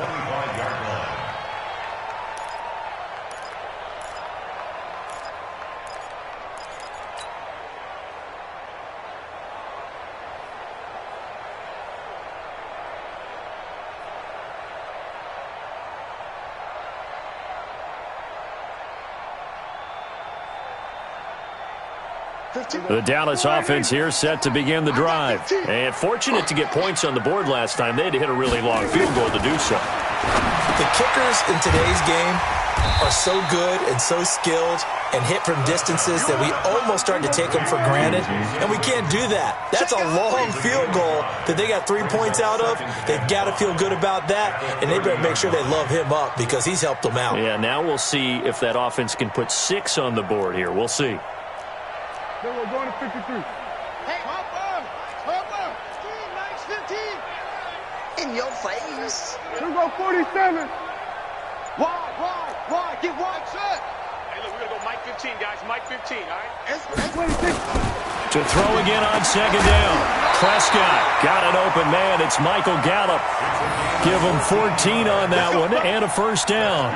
The Dallas offense here set to begin the drive. And fortunate to get points on the board last time. They had to hit a really long field goal to do so. The kickers in today's game are so good and so skilled and hit from distances that we almost start to take them for granted. And we can't do that. That's a long field goal that they got 3 points out of. They've got to feel good about that. And they better make sure they love him up because he's helped them out. Yeah, now we'll see if that offense can put 6 on the board here. We'll see. Then we're going to 53. Hey, Hopper! Hopper! Nice 15! In your face! We go 47. Why? Get wide, sir! Hey, look, we're going to go Mike 15, guys. Mike 15, all right? 26. To throw again on second down. Prescott got an open man. It's Michael Gallup. Give him 14 on that one and a first down.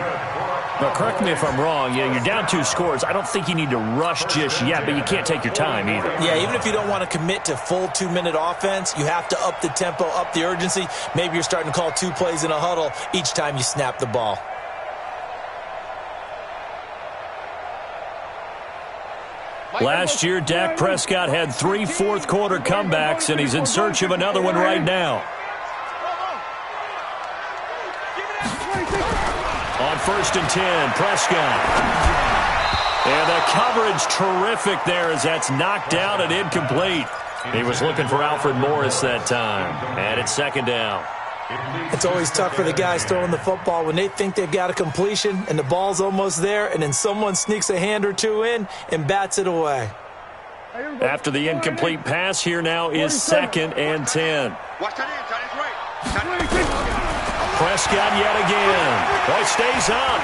Now, correct me if I'm wrong. You're down 2 scores. I don't think you need to rush just yet, but you can't take your time either. Yeah, even if you don't want to commit to full 2-minute offense, you have to up the tempo, up the urgency. Maybe you're starting to call 2 plays in a huddle each time you snap the ball. Last year, Dak Prescott had 3 fourth-quarter comebacks, and he's in search of another one right now. On 1st and 10, Prescott. And the coverage terrific there as that's knocked down and incomplete. He was looking for Alfred Morris that time. And it's second down. It's always tough for the guys throwing the football when they think they've got a completion and the ball's almost there, and then someone sneaks a hand or 2 in and bats it away. After the incomplete pass, here now is 2nd and 10. Watch that in, tight end right. Prescott yet again. Boy, stays up.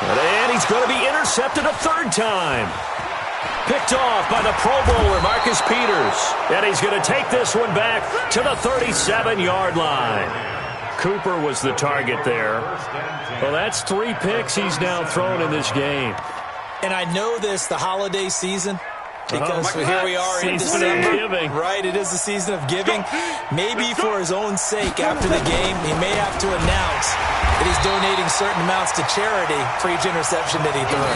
And he's going to be intercepted a 3rd time. Picked off by the Pro Bowler, Marcus Peters. And he's going to take this one back to the 37-yard line. Cooper was the target there. Well, that's 3 picks he's now thrown in this game. And I know this, the holiday season, because here we are in December, right? It is the season of giving. Maybe for his own sake after the game, he may have to announce that he's donating certain amounts to charity for each interception that he threw.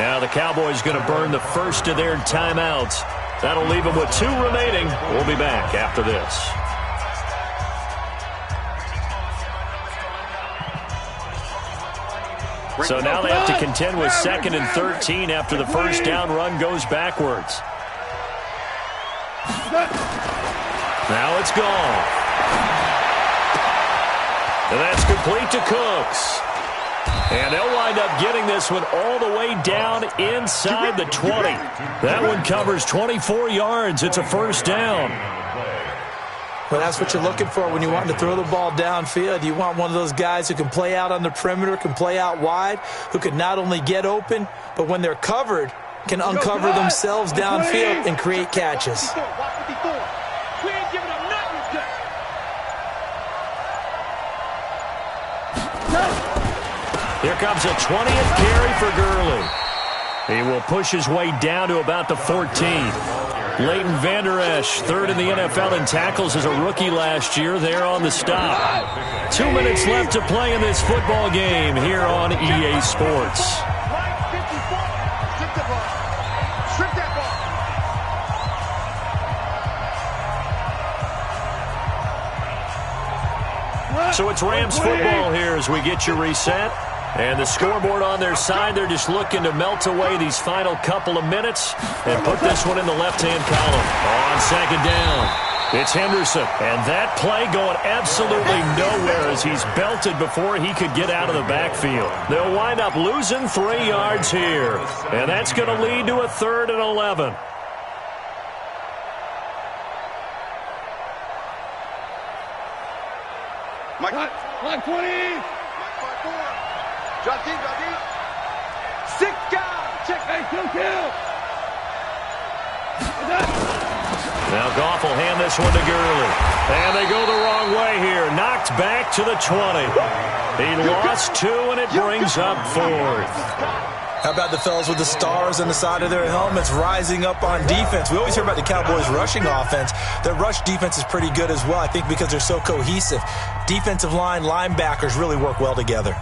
Now the Cowboys going to burn the first of their timeouts. That'll leave them with 2 remaining. We'll be back after this. So now they have to contend with 2nd and 13 after the first down run goes backwards. Now it's gone. And that's complete to Cooks. And they'll wind up getting this one all the way down inside the 20. That one covers 24 yards. It's a first down. Well, that's what you're looking for when you want to throw the ball downfield. You want one of those guys who can play out on the perimeter, can play out wide, who can not only get open, but when they're covered, can uncover themselves downfield and create catches. Here comes a 20th carry for Gurley. He will push his way down to about the 14. Leighton Vander Esch, third in the NFL in tackles as a rookie last year. There on the stop. 2 minutes left to play in this football game here on EA Sports. So it's Rams football here as we get you reset. And the scoreboard on their side, they're just looking to melt away these final couple of minutes and put this one in the left-hand column. On second down, it's Henderson. And that play going absolutely nowhere as he's belted before he could get out of the backfield. They'll wind up losing 3 yards here. And that's going to lead to a 3rd and 11. Mike 20. Drop deep, drop deep. 6 down. Check. Hey, kill. Now Goff will hand this one to Gurley. And they go the wrong way here. Knocked back to the 20. He lost 2, and it brings up 4th. How about the fellas with the stars on the side of their helmets rising up on defense? We always hear about the Cowboys' rushing offense. Their rush defense is pretty good as well, I think, because they're so cohesive. Defensive line, linebackers really work well together.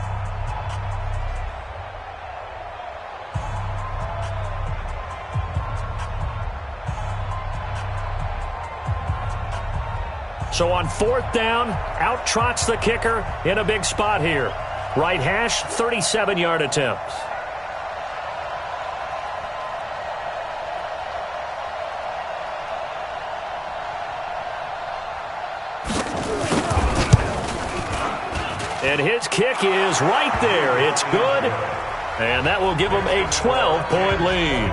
So on 4th down, out trots the kicker in a big spot here. Right hash, 37-yard attempt. And his kick is right there. It's good. And that will give them a 12-point lead.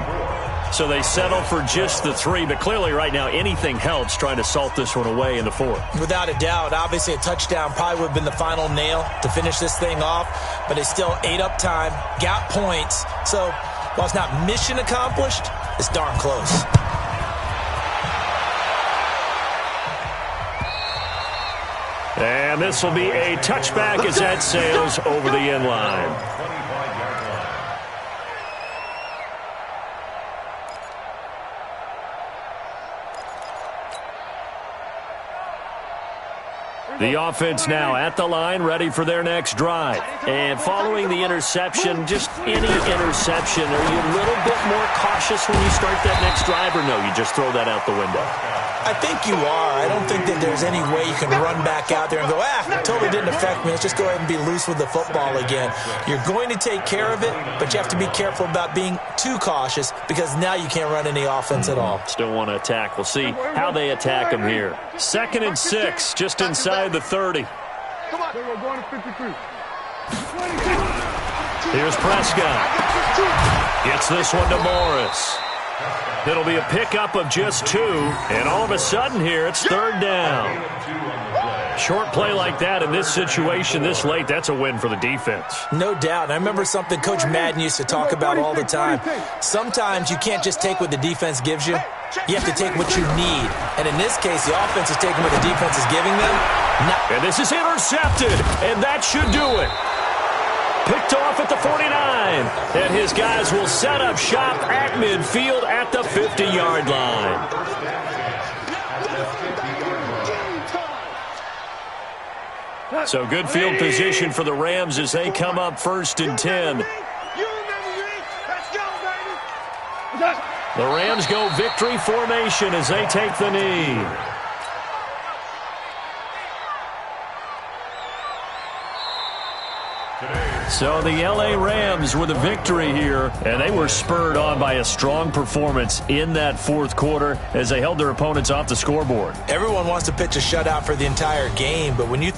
So they settle for just the 3, but clearly right now anything helps trying to salt this one away in the 4th. Without a doubt, obviously a touchdown probably would have been the final nail to finish this thing off, but they still ate up time, got points. So while it's not mission accomplished, it's darn close. And this will be a touchback as that sails over the end line. The offense now at the line, ready for their next drive. And following the interception, just any interception, are you a little bit more cautious when you start that next drive, or no, you just throw that out the window? I think you are. I don't think that there's any way you can run back out there and go, it totally didn't affect me. Let's just go ahead and be loose with the football again. You're going to take care of it, but you have to be careful about being too cautious because now you can't run any offense at all. Still want to attack. We'll see how they attack them here. 2nd and 6, just inside the 30. Come on. We're going to 53. Here's Prescott. Gets this one to Morris. It'll be a pickup of just 2, and all of a sudden here, it's 3rd down. Short play like that in this situation this late, that's a win for the defense. No doubt. I remember something Coach Madden used to talk about all the time. Sometimes you can't just take what the defense gives you. You have to take what you need. And in this case, the offense is taking what the defense is giving them. And this is intercepted, and that should do it. Picked off at the 49. And his guys will set up shop at midfield at the 50-yard line. So good field position for the Rams as they come up 1st and 10. The Rams go victory formation as they take the knee. So the L.A. Rams with a victory here, and they were spurred on by a strong performance in that 4th quarter as they held their opponents off the scoreboard. Everyone wants to pitch a shutout for the entire game, but when you